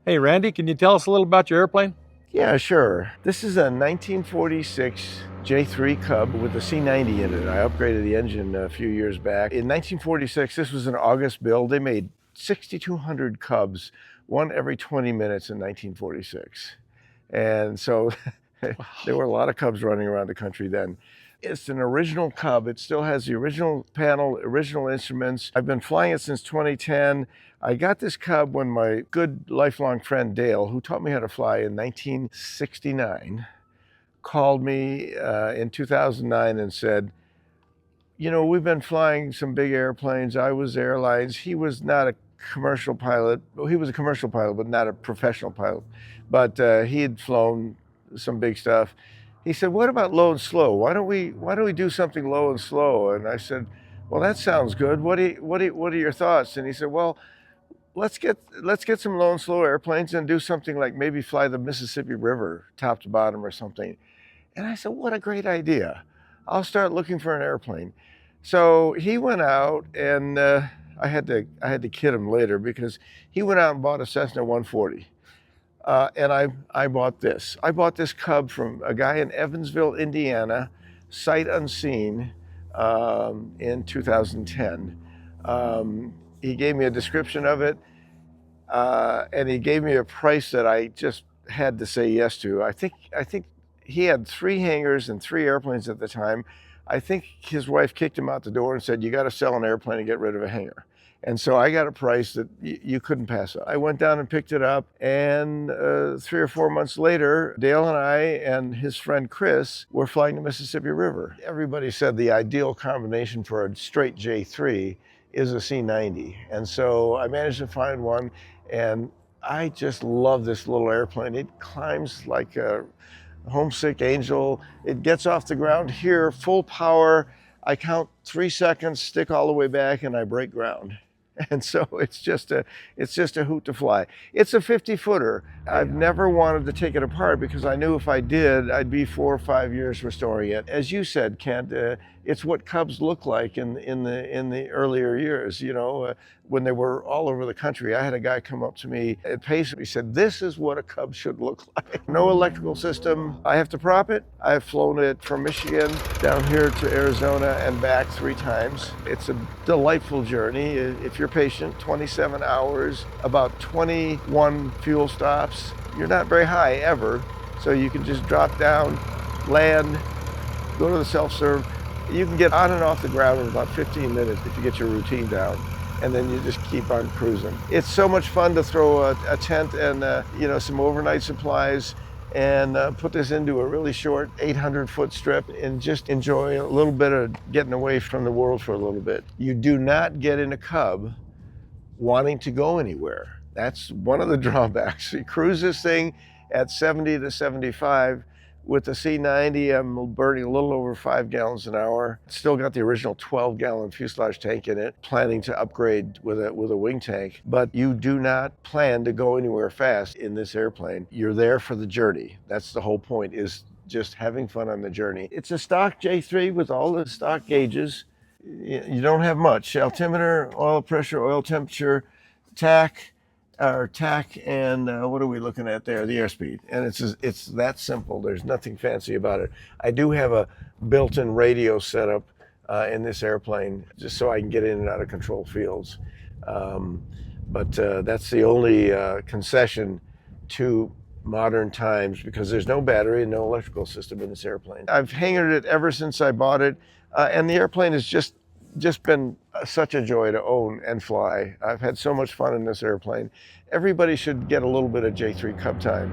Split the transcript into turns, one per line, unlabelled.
Hey Randy, can you tell us a little about your airplane?
Yeah, sure. This is a 1946 J-3 Cub with a C90 in it. I upgraded the engine a few years back. In 1946, this was an August build. They made 6,200 Cubs, one every 20 minutes in 1946. And so there were a lot of Cubs running around the country then. It's an original Cub. It still has the original panel, original instruments. I've been flying it since 2010. I got this Cub when my good lifelong friend Dale, who taught me how to fly in 1969, called me in 2009 and said, you know, we've been flying some big airplanes. I was airlines. He was not a commercial pilot. Well, he was a commercial pilot, but not a professional pilot. But he had flown some big stuff. He said, "What about low and slow? Why don't we do something low and slow?" And I said, "Well, that sounds good. What are your thoughts?" And he said, "Well, let's get some low and slow airplanes and do something like maybe fly the Mississippi River top to bottom or something." And I said, "What a great idea. I'll start looking for an airplane." So he went out and I had to kid him later because he went out and bought a Cessna 140. And I bought this. I bought this Cub from a guy in Evansville, Indiana, sight unseen, in 2010. He gave me a description of it, and he gave me a price that I just had to say yes to. I think he had 3 hangars and 3 airplanes at the time. I think his wife kicked him out the door and said, "You got to sell an airplane and get rid of a hangar." And so I got a price that you couldn't pass up. I went down and picked it up, and 3 or 4 months later, Dale and I and his friend Chris were flying the Mississippi River. Everybody said the ideal combination for a straight J3 is a C90. And so I managed to find one, and I just love this little airplane. It climbs like a homesick angel. It gets off the ground here, full power. I count 3 seconds, stick all the way back, and I break ground. And so it's just a hoot to fly. It's a 50-footer. I've never wanted to take it apart because I knew if I did, I'd be 4 or 5 years restoring it. As you said, Kent, it's what Cubs look like in the earlier years. You know, when they were all over the country. I had a guy come up to me at Pace. He said, "This is what a Cub should look like." No electrical system. I have to prop it. I've flown it from Michigan down here to Arizona and back 3 times. It's a delightful journey. If you're patient, 27 hours, about 21 fuel stops. You're not very high ever, so you can just drop down, land, go to the self-serve. You can get on and off the ground in about 15 minutes if you get your routine down, and then you just keep on cruising. It's so much fun to throw a tent and you know, some overnight supplies and put this into a really short 800-foot strip and just enjoy a little bit of getting away from the world for a little bit. You do not get in a Cub wanting to go anywhere. That's one of the drawbacks. You cruise this thing at 70 to 75. With the C90, I'm burning a little over 5 gallons an hour. Still got the original 12-gallon fuselage tank in it, planning to upgrade with a wing tank. But you do not plan to go anywhere fast in this airplane. You're there for the journey. That's the whole point, is just having fun on the journey. It's a stock J3 with all the stock gauges. You don't have much. Altimeter, oil pressure, oil temperature, tack, and what are we looking at there? The airspeed. And it's that simple. There's nothing fancy about it. I do have a built-in radio setup in this airplane just so I can get in and out of control fields. But that's the only concession to modern times, because there's no battery and no electrical system in this airplane. I've hangared it ever since I bought it, and the airplane has just been such a joy to own and fly. I've had so much fun in this airplane. Everybody should get a little bit of J3 Cub time.